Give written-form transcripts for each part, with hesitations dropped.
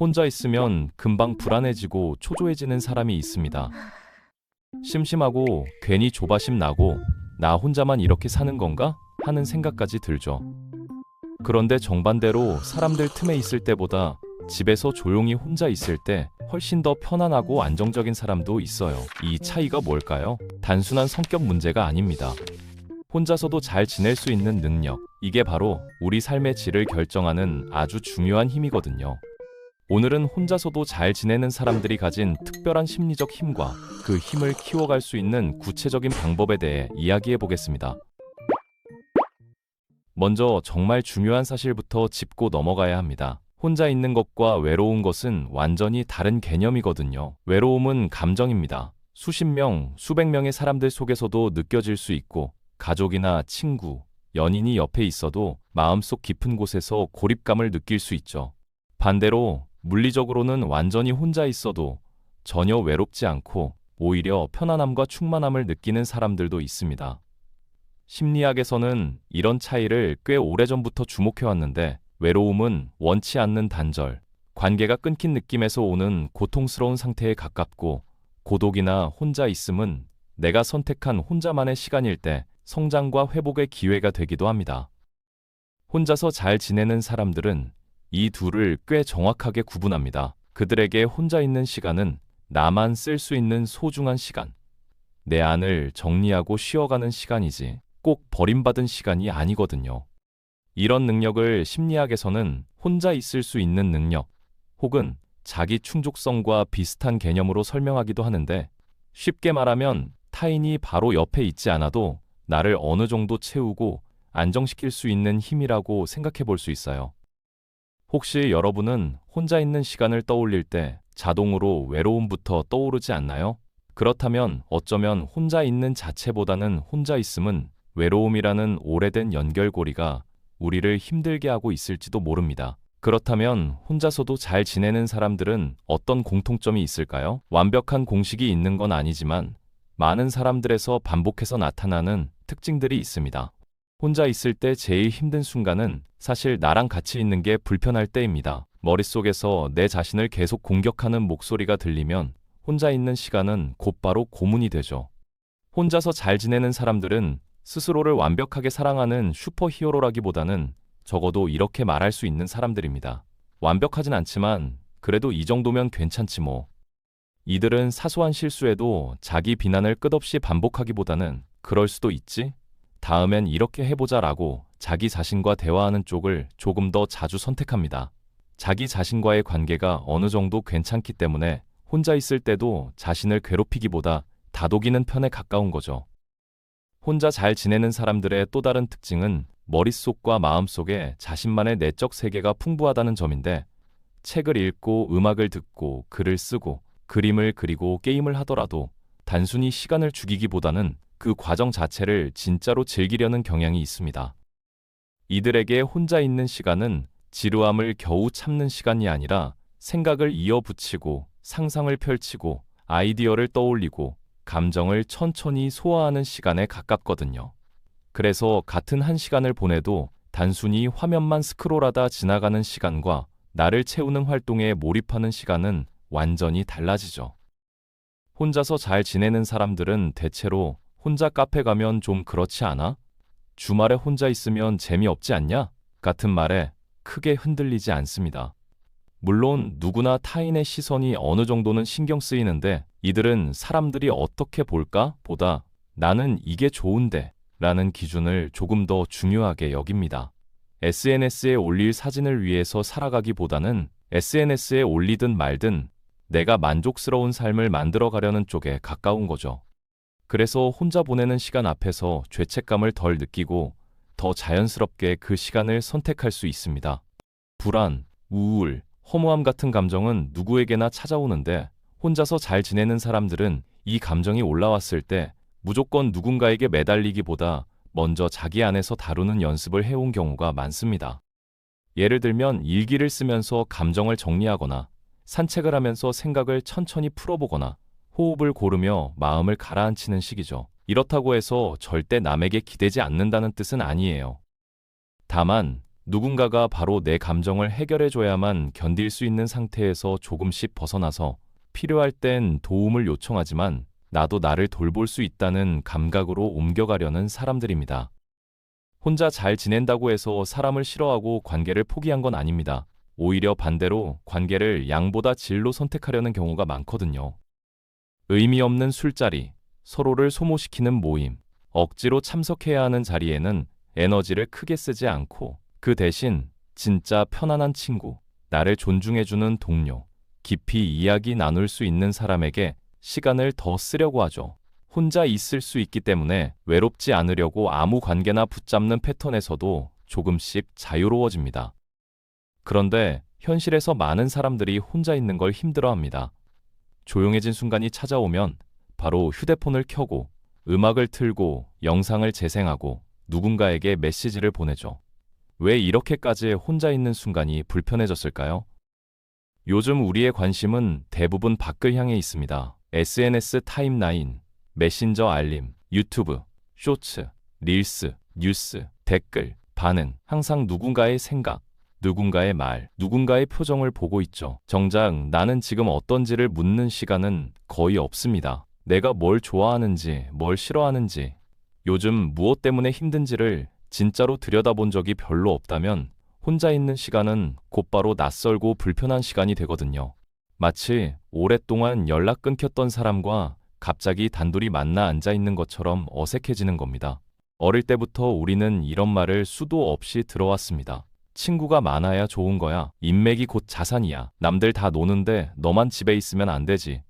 혼자 있으면 금방 불안해지고 초조해지는 사람이 있습니다. 심심하고 괜히 조바심 나고 나 혼자만 이렇게 사는 건가? 하는 생각까지 들죠. 그런데 정반대로 사람들 틈에 있을 때보다 집에서 조용히 혼자 있을 때 훨씬 더 편안하고 안정적인 사람도 있어요. 이 차이가 뭘까요? 단순한 성격 문제가 아닙니다. 혼자서도 잘 지낼 수 있는 능력, 이게 바로 우리 삶의 질을 결정하는 아주 중요한 힘이거든요. 오늘은 혼자서도 잘 지내는 사람들이 가진 특별한 심리적 힘과 그 힘을 키워갈 수 있는 구체적인 방법에 대해 이야기해 보겠습니다. 먼저 정말 중요한 사실부터 짚고 넘어가야 합니다. 혼자 있는 것과 외로운 것은 완전히 다른 개념이거든요. 외로움은 감정입니다. 수십 명, 수백 명의 사람들 속에서도 느껴질 수 있고, 가족이나 친구, 연인이 옆에 있어도 마음속 깊은 곳에서 고립감을 느낄 수 있죠. 반대로 물리적으로는 완전히 혼자 있어도 전혀 외롭지 않고 오히려 편안함과 충만함을 느끼는 사람들도 있습니다. 심리학에서는 이런 차이를 꽤 오래전부터 주목해왔는데, 외로움은 원치 않는 단절, 관계가 끊긴 느낌에서 오는 고통스러운 상태에 가깝고, 고독이나 혼자 있음은 내가 선택한 혼자만의 시간일 때 성장과 회복의 기회가 되기도 합니다. 혼자서 잘 지내는 사람들은 이 둘을 꽤 정확하게 구분합니다. 그들에게 혼자 있는 시간은 나만 쓸 수 있는 소중한 시간, 내 안을 정리하고 쉬어가는 시간이지 꼭 버림받은 시간이 아니거든요. 이런 능력을 심리학에서는 혼자 있을 수 있는 능력, 혹은 자기 충족성과 비슷한 개념으로 설명하기도 하는데, 쉽게 말하면 타인이 바로 옆에 있지 않아도 나를 어느 정도 채우고 안정시킬 수 있는 힘이라고 생각해 볼 수 있어요. 혹시 여러분은 혼자 있는 시간을 떠올릴 때 자동으로 외로움부터 떠오르지 않나요? 그렇다면 어쩌면 혼자 있는 자체보다는 혼자 있음은 외로움이라는 오래된 연결고리가 우리를 힘들게 하고 있을지도 모릅니다. 그렇다면 혼자서도 잘 지내는 사람들은 어떤 공통점이 있을까요? 완벽한 공식이 있는 건 아니지만 많은 사람들에서 반복해서 나타나는 특징들이 있습니다. 혼자 있을 때 제일 힘든 순간은 사실 나랑 같이 있는 게 불편할 때입니다. 머릿속에서 내 자신을 계속 공격하는 목소리가 들리면 혼자 있는 시간은 곧바로 고문이 되죠. 혼자서 잘 지내는 사람들은 스스로를 완벽하게 사랑하는 슈퍼히어로라기보다는 적어도 이렇게 말할 수 있는 사람들입니다. 완벽하진 않지만 그래도 이 정도면 괜찮지 뭐. 이들은 사소한 실수에도 자기 비난을 끝없이 반복하기보다는 그럴 수도 있지? 다음엔 이렇게 해보자라고 자기 자신과 대화하는 쪽을 조금 더 자주 선택합니다. 자기 자신과의 관계가 어느 정도 괜찮기 때문에 혼자 있을 때도 자신을 괴롭히기보다 다독이는 편에 가까운 거죠. 혼자 잘 지내는 사람들의 또 다른 특징은 머릿속과 마음속에 자신만의 내적 세계가 풍부하다는 점인데, 책을 읽고 음악을 듣고 글을 쓰고 그림을 그리고 게임을 하더라도 단순히 시간을 죽이기보다는 그 과정 자체를 진짜로 즐기려는 경향이 있습니다. 이들에게 혼자 있는 시간은 지루함을 겨우 참는 시간이 아니라 생각을 이어붙이고 상상을 펼치고 아이디어를 떠올리고 감정을 천천히 소화하는 시간에 가깝거든요. 그래서 같은 한 시간을 보내도 단순히 화면만 스크롤하다 지나가는 시간과 나를 채우는 활동에 몰입하는 시간은 완전히 달라지죠. 혼자서 잘 지내는 사람들은 대체로 혼자 카페 가면 좀 그렇지 않아? 주말에 혼자 있으면 재미없지 않냐? 같은 말에 크게 흔들리지 않습니다. 물론 누구나 타인의 시선이 어느 정도는 신경 쓰이는데, 이들은 사람들이 어떻게 볼까? 보다 나는 이게 좋은데 라는 기준을 조금 더 중요하게 여깁니다. SNS에 올릴 사진을 위해서 살아가기보다는 SNS에 올리든 말든 내가 만족스러운 삶을 만들어 가려는 쪽에 가까운 거죠. 그래서 혼자 보내는 시간 앞에서 죄책감을 덜 느끼고 더 자연스럽게 그 시간을 선택할 수 있습니다. 불안, 우울, 허무함 같은 감정은 누구에게나 찾아오는데, 혼자서 잘 지내는 사람들은 이 감정이 올라왔을 때 무조건 누군가에게 매달리기보다 먼저 자기 안에서 다루는 연습을 해온 경우가 많습니다. 예를 들면 일기를 쓰면서 감정을 정리하거나, 산책을 하면서 생각을 천천히 풀어보거나, 호흡을 고르며 마음을 가라앉히는 식이죠. 이렇다고 해서 절대 남에게 기대지 않는다는 뜻은 아니에요. 다만 누군가가 바로 내 감정을 해결해줘야만 견딜 수 있는 상태에서 조금씩 벗어나서 필요할 땐 도움을 요청하지만 나도 나를 돌볼 수 있다는 감각으로 옮겨가려는 사람들입니다. 혼자 잘 지낸다고 해서 사람을 싫어하고 관계를 포기한 건 아닙니다. 오히려 반대로 관계를 양보다 질로 선택하려는 경우가 많거든요. 의미 없는 술자리, 서로를 소모시키는 모임, 억지로 참석해야 하는 자리에는 에너지를 크게 쓰지 않고 그 대신 진짜 편안한 친구, 나를 존중해주는 동료, 깊이 이야기 나눌 수 있는 사람에게 시간을 더 쓰려고 하죠. 혼자 있을 수 있기 때문에 외롭지 않으려고 아무 관계나 붙잡는 패턴에서도 조금씩 자유로워집니다. 그런데 현실에서 많은 사람들이 혼자 있는 걸 힘들어합니다. 조용해진 순간이 찾아오면 바로 휴대폰을 켜고 음악을 틀고 영상을 재생하고 누군가에게 메시지를 보내죠. 왜 이렇게까지 혼자 있는 순간이 불편해졌을까요? 요즘 우리의 관심은 대부분 밖을 향해 있습니다. SNS 타임라인, 메신저 알림, 유튜브, 쇼츠, 릴스, 뉴스, 댓글, 반응, 항상 누군가의 생각, 누군가의 말, 누군가의 표정을 보고 있죠. 정작 나는 지금 어떤지를 묻는 시간은 거의 없습니다. 내가 뭘 좋아하는지, 뭘 싫어하는지, 요즘 무엇 때문에 힘든지를 진짜로 들여다본 적이 별로 없다면 혼자 있는 시간은 곧바로 낯설고 불편한 시간이 되거든요. 마치 오랫동안 연락 끊겼던 사람과 갑자기 단둘이 만나 앉아 있는 것처럼 어색해지는 겁니다. 어릴 때부터 우리는 이런 말을 수도 없이 들어왔습니다. 친구가 많아야 좋은 거야. 인맥이 곧 자산이야. 남들 다 노는데 너만 집에 있으면 안 되지.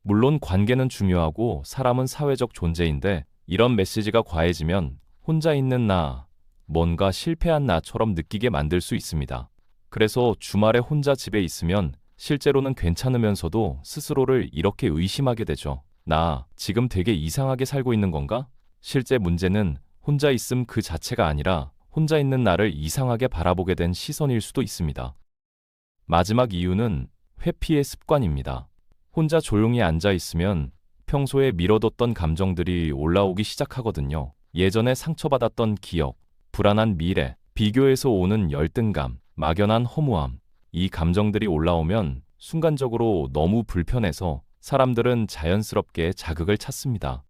물론 관계는 중요하고 사람은 사회적 존재인데 이런 메시지가 과해지면 혼자 있는 나, 뭔가 실패한 나처럼 느끼게 만들 수 있습니다. 그래서 주말에 혼자 집에 있으면 실제로는 괜찮으면서도 스스로를 이렇게 의심하게 되죠. 나 지금 되게 이상하게 살고 있는 건가? 실제 문제는 혼자 있음 그 자체가 아니라 혼자 있는 나를 이상하게 바라보게 된 시선일 수도 있습니다. 마지막 이유는 회피의 습관입니다. 혼자 조용히 앉아 있으면 평소에 미뤄뒀던 감정들이 올라오기 시작하거든요. 예전에 상처받았던 기억, 불안한 미래, 비교에서 오는 열등감, 막연한 허무함, 이 감정들이 올라오면 순간적으로 너무 불편해서 사람들은 자연스럽게 자극을 찾습니다.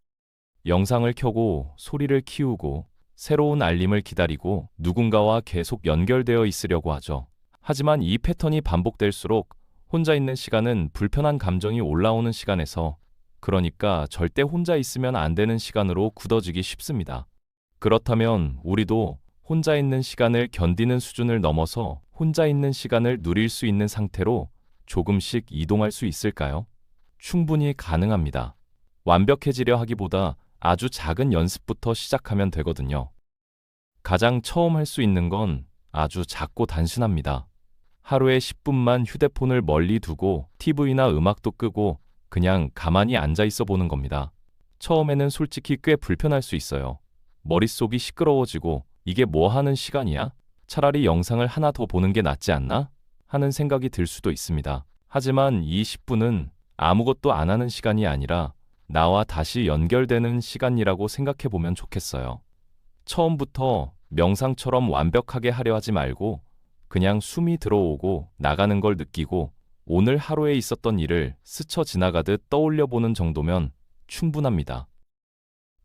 영상을 켜고 소리를 키우고 새로운 알림을 기다리고 누군가와 계속 연결되어 있으려고 하죠. 하지만 이 패턴이 반복될수록 혼자 있는 시간은 불편한 감정이 올라오는 시간에서, 그러니까 절대 혼자 있으면 안 되는 시간으로 굳어지기 쉽습니다. 그렇다면 우리도 혼자 있는 시간을 견디는 수준을 넘어서 혼자 있는 시간을 누릴 수 있는 상태로 조금씩 이동할 수 있을까요? 충분히 가능합니다. 완벽해지려 하기보다 아주 작은 연습부터 시작하면 되거든요. 가장 처음 할 수 있는 건 아주 작고 단순합니다. 하루에 10분만 휴대폰을 멀리 두고 TV나 음악도 끄고 그냥 가만히 앉아 있어 보는 겁니다. 처음에는 솔직히 꽤 불편할 수 있어요. 머릿속이 시끄러워지고 이게 뭐 하는 시간이야? 차라리 영상을 하나 더 보는 게 낫지 않나? 하는 생각이 들 수도 있습니다. 하지만 이 10분은 아무것도 안 하는 시간이 아니라 나와 다시 연결되는 시간이라고 생각해 보면 좋겠어요. 처음부터 명상처럼 완벽하게 하려 하지 말고 그냥 숨이 들어오고 나가는 걸 느끼고 오늘 하루에 있었던 일을 스쳐 지나가듯 떠올려 보는 정도면 충분합니다.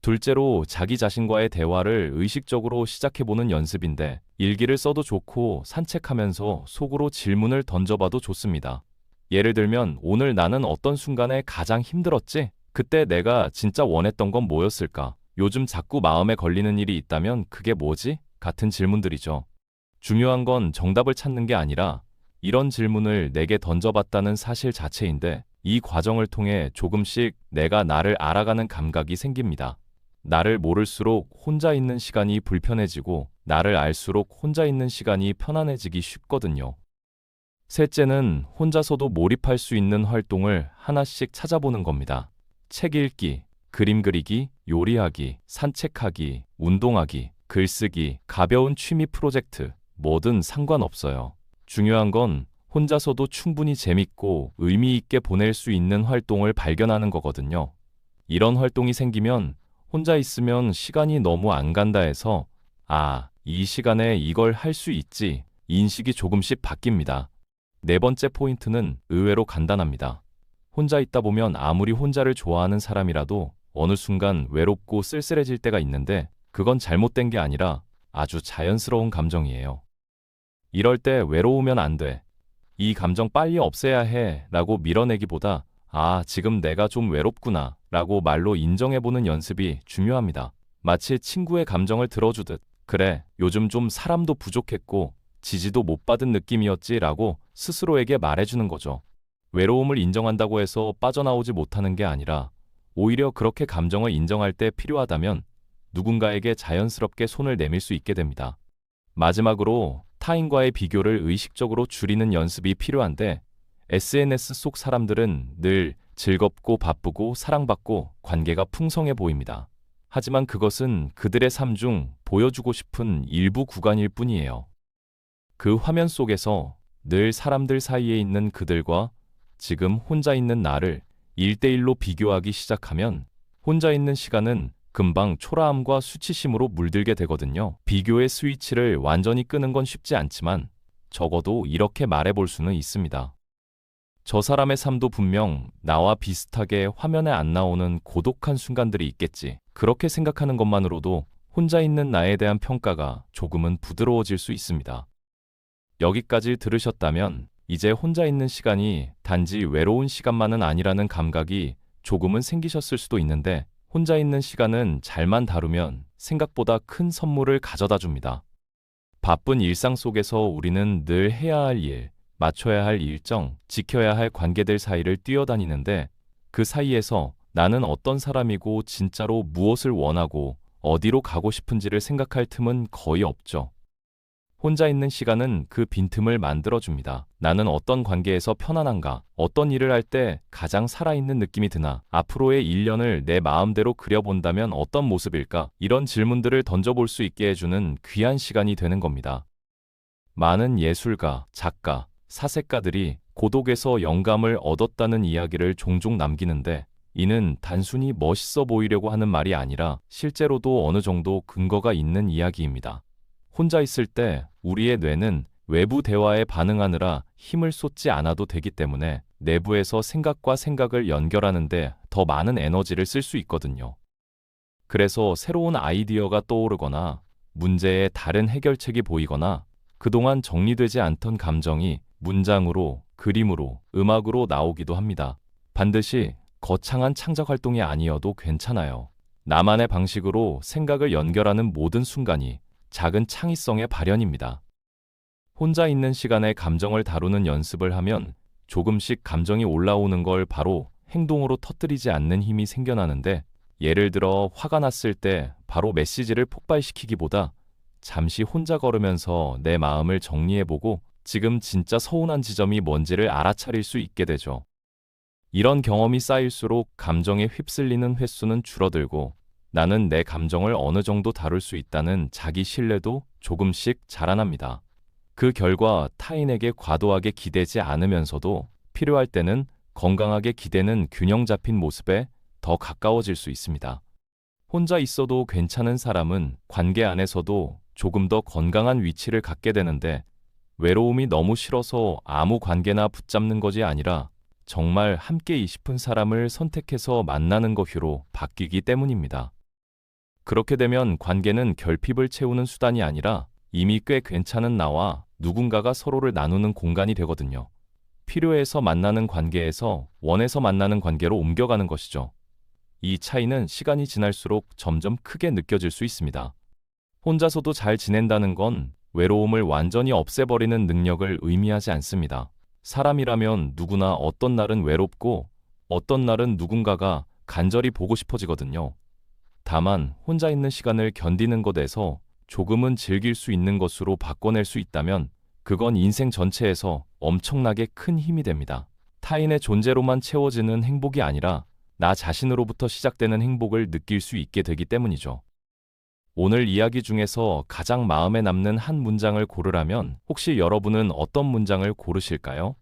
둘째로 자기 자신과의 대화를 의식적으로 시작해보는 연습인데 일기를 써도 좋고 산책하면서 속으로 질문을 던져봐도 좋습니다. 예를 들면 오늘 나는 어떤 순간에 가장 힘들었지? 그때 내가 진짜 원했던 건 뭐였을까? 요즘 자꾸 마음에 걸리는 일이 있다면 그게 뭐지? 같은 질문들이죠. 중요한 건 정답을 찾는 게 아니라 이런 질문을 내게 던져봤다는 사실 자체인데 이 과정을 통해 조금씩 내가 나를 알아가는 감각이 생깁니다. 나를 모를수록 혼자 있는 시간이 불편해지고 나를 알수록 혼자 있는 시간이 편안해지기 쉽거든요. 셋째는 혼자서도 몰입할 수 있는 활동을 하나씩 찾아보는 겁니다. 책 읽기, 그림 그리기, 요리하기, 산책하기, 운동하기, 글쓰기, 가벼운 취미 프로젝트, 뭐든 상관없어요. 중요한 건 혼자서도 충분히 재밌고 의미 있게 보낼 수 있는 활동을 발견하는 거거든요. 이런 활동이 생기면 혼자 있으면 시간이 너무 안 간다 해서 이 시간에 이걸 할 수 있지. 인식이 조금씩 바뀝니다. 네 번째 포인트는 의외로 간단합니다. 혼자 있다 보면 아무리 혼자를 좋아하는 사람이라도 어느 순간 외롭고 쓸쓸해질 때가 있는데 그건 잘못된 게 아니라 아주 자연스러운 감정이에요. 이럴 때 외로우면 안 돼. 이 감정 빨리 없애야 해 라고 밀어내기보다 아, 지금 내가 좀 외롭구나 라고 말로 인정해보는 연습이 중요합니다. 마치 친구의 감정을 들어주듯 그래, 요즘 좀 사람도 부족했고 지지도 못 받은 느낌이었지 라고 스스로에게 말해주는 거죠. 외로움을 인정한다고 해서 빠져나오지 못하는 게 아니라 오히려 그렇게 감정을 인정할 때 필요하다면 누군가에게 자연스럽게 손을 내밀 수 있게 됩니다. 마지막으로 타인과의 비교를 의식적으로 줄이는 연습이 필요한데 SNS 속 사람들은 늘 즐겁고 바쁘고 사랑받고 관계가 풍성해 보입니다. 하지만 그것은 그들의 삶 중 보여주고 싶은 일부 구간일 뿐이에요. 그 화면 속에서 늘 사람들 사이에 있는 그들과 지금 혼자 있는 나를 1대1로 비교하기 시작하면 혼자 있는 시간은 금방 초라함과 수치심으로 물들게 되거든요. 비교의 스위치를 완전히 끄는 건 쉽지 않지만 적어도 이렇게 말해볼 수는 있습니다. 저 사람의 삶도 분명 나와 비슷하게 화면에 안 나오는 고독한 순간들이 있겠지. 그렇게 생각하는 것만으로도 혼자 있는 나에 대한 평가가 조금은 부드러워질 수 있습니다. 여기까지 들으셨다면 이제 혼자 있는 시간이 단지 외로운 시간만은 아니라는 감각이 조금은 생기셨을 수도 있는데 혼자 있는 시간은 잘만 다루면 생각보다 큰 선물을 가져다 줍니다. 바쁜 일상 속에서 우리는 늘 해야 할 일, 맞춰야 할 일정, 지켜야 할 관계들 사이를 뛰어다니는데 그 사이에서 나는 어떤 사람이고 진짜로 무엇을 원하고 어디로 가고 싶은지를 생각할 틈은 거의 없죠. 혼자 있는 시간은 그 빈틈을 만들어줍니다. 나는 어떤 관계에서 편안한가? 어떤 일을 할 때 가장 살아있는 느낌이 드나? 앞으로의 1년을 내 마음대로 그려본다면 어떤 모습일까? 이런 질문들을 던져볼 수 있게 해주는 귀한 시간이 되는 겁니다. 많은 예술가, 작가, 사색가들이 고독에서 영감을 얻었다는 이야기를 종종 남기는데 이는 단순히 멋있어 보이려고 하는 말이 아니라 실제로도 어느 정도 근거가 있는 이야기입니다. 혼자 있을 때 우리의 뇌는 외부 대화에 반응하느라 힘을 쏟지 않아도 되기 때문에 내부에서 생각과 생각을 연결하는데 더 많은 에너지를 쓸 수 있거든요. 그래서 새로운 아이디어가 떠오르거나 문제의 다른 해결책이 보이거나 그동안 정리되지 않던 감정이 문장으로, 그림으로, 음악으로 나오기도 합니다. 반드시 거창한 창작 활동이 아니어도 괜찮아요. 나만의 방식으로 생각을 연결하는 모든 순간이 작은 창의성의 발현입니다. 혼자 있는 시간에 감정을 다루는 연습을 하면 조금씩 감정이 올라오는 걸 바로 행동으로 터뜨리지 않는 힘이 생겨나는데 예를 들어 화가 났을 때 바로 메시지를 폭발시키기보다 잠시 혼자 걸으면서 내 마음을 정리해보고 지금 진짜 서운한 지점이 뭔지를 알아차릴 수 있게 되죠. 이런 경험이 쌓일수록 감정에 휩쓸리는 횟수는 줄어들고 나는 내 감정을 어느 정도 다룰 수 있다는 자기 신뢰도 조금씩 자라납니다. 그 결과 타인에게 과도하게 기대지 않으면서도 필요할 때는 건강하게 기대는 균형 잡힌 모습에 더 가까워질 수 있습니다. 혼자 있어도 괜찮은 사람은 관계 안에서도 조금 더 건강한 위치를 갖게 되는데 외로움이 너무 싫어서 아무 관계나 붙잡는 것이 아니라 정말 함께 싶은 사람을 선택해서 만나는 것으로 바뀌기 때문입니다. 그렇게 되면 관계는 결핍을 채우는 수단이 아니라 이미 꽤 괜찮은 나와 누군가가 서로를 나누는 공간이 되거든요. 필요해서 만나는 관계에서 원해서 만나는 관계로 옮겨가는 것이죠. 이 차이는 시간이 지날수록 점점 크게 느껴질 수 있습니다. 혼자서도 잘 지낸다는 건 외로움을 완전히 없애버리는 능력을 의미하지 않습니다. 사람이라면 누구나 어떤 날은 외롭고 어떤 날은 누군가가 간절히 보고 싶어지거든요. 다만 혼자 있는 시간을 견디는 것에서 조금은 즐길 수 있는 것으로 바꿔낼 수 있다면 그건 인생 전체에서 엄청나게 큰 힘이 됩니다. 타인의 존재로만 채워지는 행복이 아니라 나 자신으로부터 시작되는 행복을 느낄 수 있게 되기 때문이죠. 오늘 이야기 중에서 가장 마음에 남는 한 문장을 고르라면 혹시 여러분은 어떤 문장을 고르실까요?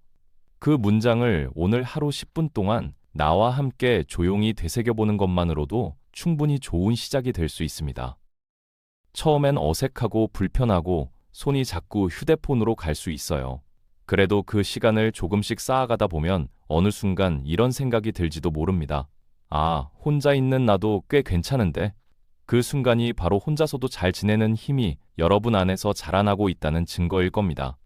그 문장을 오늘 하루 10분 동안 나와 함께 조용히 되새겨보는 것만으로도 충분히 좋은 시작이 될 수 있습니다. 처음엔 어색하고 불편하고 손이 자꾸 휴대폰으로 갈 수 있어요. 그래도 그 시간을 조금씩 쌓아가다 보면 어느 순간 이런 생각이 들지도 모릅니다. 아, 혼자 있는 나도 꽤 괜찮은데? 그 순간이 바로 혼자서도 잘 지내는 힘이 여러분 안에서 자라나고 있다는 증거일 겁니다.